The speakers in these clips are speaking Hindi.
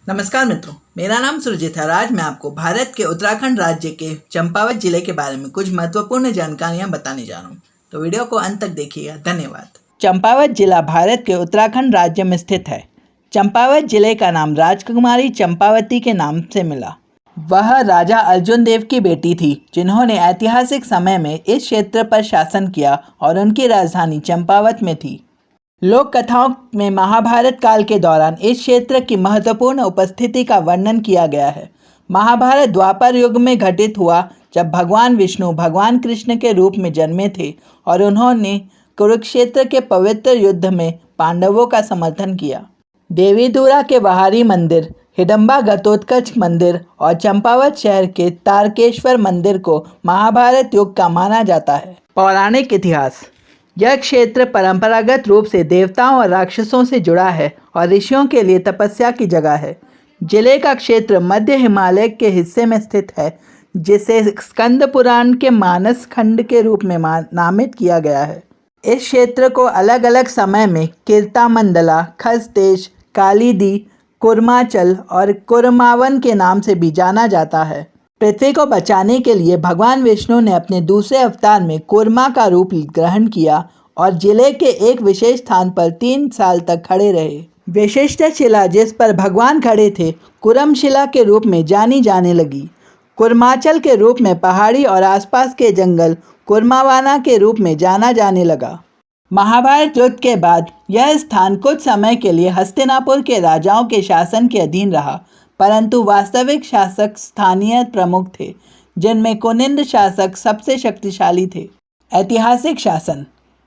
नमस्कार मित्रों, मेरा नाम सुरजीत है और आज मैं आपको भारत के उत्तराखंड राज्य के चंपावत जिले के बारे में कुछ महत्वपूर्ण जानकारियां बताने जा रहा हूं। तो वीडियो को अंत तक देखिएगा। धन्यवाद। चंपावत जिला भारत के उत्तराखंड राज्य में स्थित है। चंपावत जिले का नाम राजकुमारी चंपावती के नाम से मिला। वह राजा अर्जुन देव की बेटी थी, जिन्होंने ऐतिहासिक समय में इस क्षेत्र पर शासन किया और उनकी राजधानी चंपावत में थी। लोक कथाओं में महाभारत काल के दौरान इस क्षेत्र की महत्वपूर्ण उपस्थिति का वर्णन किया गया है। महाभारत द्वापर युग में घटित हुआ, जब भगवान विष्णु भगवान कृष्ण के रूप में जन्मे थे और उन्होंने कुरुक्षेत्र के पवित्र युद्ध में पांडवों का समर्थन किया। देवीदुरा के बाहरी मंदिर, हिडम्बा घटोत्कच मंदिर और चंपावत शहर के तारकेश्वर मंदिर को महाभारत युग का माना जाता है। पौराणिक इतिहास। यह क्षेत्र परंपरागत रूप से देवताओं और राक्षसों से जुड़ा है और ऋषियों के लिए तपस्या की जगह है। जिले का क्षेत्र मध्य हिमालय के हिस्से में स्थित है, जिसे स्कंद पुराण के मानस खंड के रूप में नामित किया गया है। इस क्षेत्र को अलग अलग समय में कीर्तामंडला, खसदेश, कालीदी, कुर्माचल और कुर्मावन के नाम से भी जाना जाता है। पृथ्वी को बचाने के लिए भगवान विष्णु ने अपने दूसरे अवतार में कूर्मा का रूप ग्रहण किया और जिले के एक विशेष स्थान पर 3 साल तक खड़े रहे। विशिष्ट शिला जिस पर भगवान खड़े थे, कुरम शिला के रूप में जानी जाने लगी। कुर्माचल के रूप में पहाड़ी और आसपास के जंगल कुर्मावाना के रूप में जाना जाने लगा। महाभारत युद्ध के बाद यह स्थान कुछ समय के लिए हस्तिनापुर के राजाओं के शासन के अधीन रहा, परंतु वास्तविक शासक स्थानीय प्रमुख थे, जिनमें कुनिंद शासक सबसे शक्तिशाली थे। ऐतिहासिक शासन।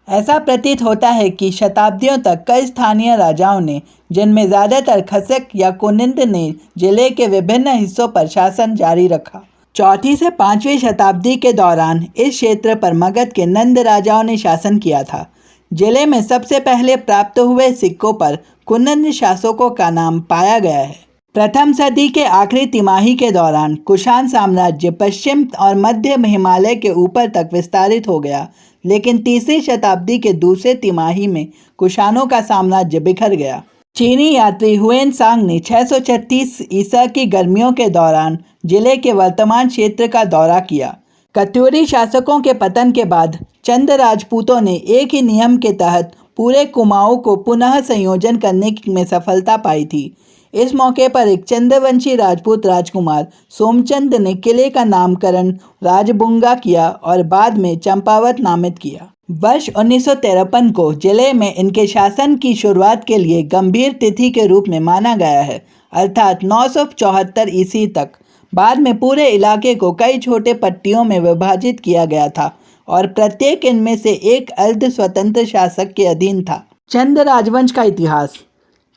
ऐसा प्रतीत होता है कि शताब्दियों तक कई स्थानीय राजाओं ने, जिनमें ज़्यादातर खसक या कुनिंद ने, जिले के विभिन्न हिस्सों पर शासन जारी रखा। 4वीं से 5वीं शताब्दी के दौरान इस क्षेत्र पर मगध के नंद राजाओं ने शासन किया था। जिले में सबसे पहले प्राप्त हुए सिक्कों पर कुनिंद शासकों का नाम पाया गया है। प्रथम सदी के आखिरी तिमाही के दौरान कुषाण साम्राज्य पश्चिम और मध्य हिमालय के ऊपर तक विस्तारित हो गया, लेकिन 3वीं शताब्दी के दूसरे तिमाही में कुषाणों का साम्राज्य बिखर गया। चीनी यात्री हुएन सांग ने 636 ईसा की गर्मियों के दौरान जिले के वर्तमान क्षेत्र का दौरा किया। कत्यूरी शासकों के पतन के बाद चंद राजपूतों ने एक ही नियम के तहत पूरे कुमाऊं को पुनः संयोजन करने में सफलता पाई थी। इस मौके पर एक चंद्रवंशी राजपूत राजकुमार सोमचंद ने किले का नामकरण राजबुंगा किया और बाद में चंपावत नामित किया। वर्ष 1953 को जिले में इनके शासन की शुरुआत के लिए गंभीर तिथि के रूप में माना गया है, अर्थात 974 ईस्वी तक। बाद में पूरे इलाके को कई छोटे पट्टियों में विभाजित किया गया था और प्रत्येक इनमें से एक अर्ध स्वतंत्र शासक के अधीन था। चंद राजवंश का इतिहास।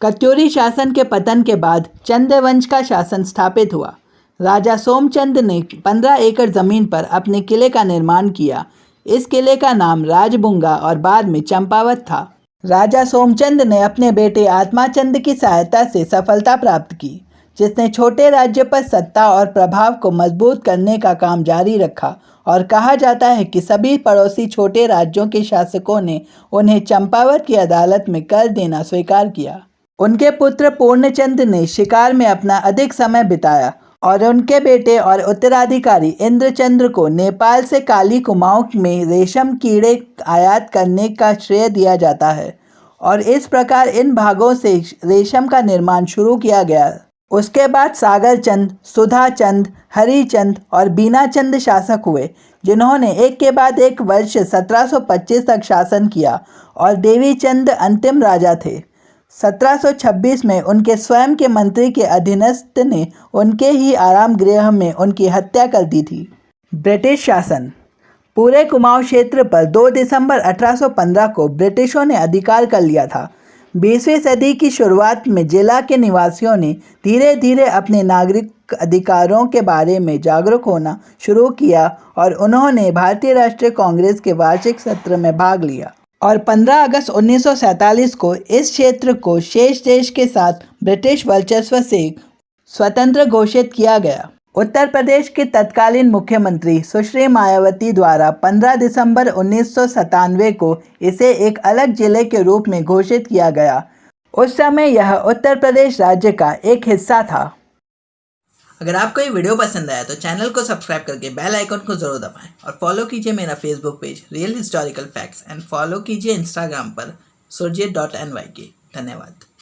कत्यूरी शासन के पतन के बाद चंद्रवंश का शासन स्थापित हुआ। राजा सोमचंद ने 15 एकड़ जमीन पर अपने किले का निर्माण किया। इस किले का नाम राजबुंगा और बाद में चंपावत था। राजा सोमचंद ने अपने बेटे आत्माचंद की सहायता से सफलता प्राप्त की, जिसने छोटे राज्य पर सत्ता और प्रभाव को मजबूत करने का काम जारी रखा, और कहा जाता है कि सभी पड़ोसी छोटे राज्यों के शासकों ने उन्हें चंपावत की अदालत में कर देना स्वीकार किया। उनके पुत्र पूर्णचंद ने शिकार में अपना अधिक समय बिताया और उनके बेटे और उत्तराधिकारी इंद्रचंद्र को नेपाल से काली कुमाऊं में रेशम कीड़े आयात करने का श्रेय दिया जाता है और इस प्रकार इन भागों से रेशम का निर्माण शुरू किया गया। उसके बाद सागरचंद, सुधाचंद, हरिचंद और बीनाचंद शासक हुए, जिन्होंने एक के बाद एक वर्ष 1725 तक शासन किया, और देवीचंद अंतिम राजा थे। 1726 में उनके स्वयं के मंत्री के अधीनस्थ ने उनके ही आराम गृह में उनकी हत्या कर दी थी। ब्रिटिश शासन। पूरे कुमाऊं क्षेत्र पर 2 दिसंबर 1815 को ब्रिटिशों ने अधिकार कर लिया था। 20वीं सदी की शुरुआत में जिला के निवासियों ने धीरे धीरे अपने नागरिक अधिकारों के बारे में जागरूक होना शुरू किया और उन्होंने भारतीय राष्ट्रीय कांग्रेस के वार्षिक सत्र में भाग लिया और 15 अगस्त 1947 को इस क्षेत्र को शेष देश के साथ ब्रिटिश वर्चस्व से स्वतंत्र घोषित किया गया। उत्तर प्रदेश के तत्कालीन मुख्यमंत्री सुश्री मायावती द्वारा 15 दिसंबर 1997 को इसे एक अलग जिले के रूप में घोषित किया गया। उस समय यह उत्तर प्रदेश राज्य का एक हिस्सा था। अगर आपको ये वीडियो पसंद आया तो चैनल को सब्सक्राइब करके बेल आइकन को जरूर दबाएं और फॉलो कीजिए मेरा Facebook page real historical facts and follow कीजिए इंस्टाग्राम पर surjit.nyk। धन्यवाद।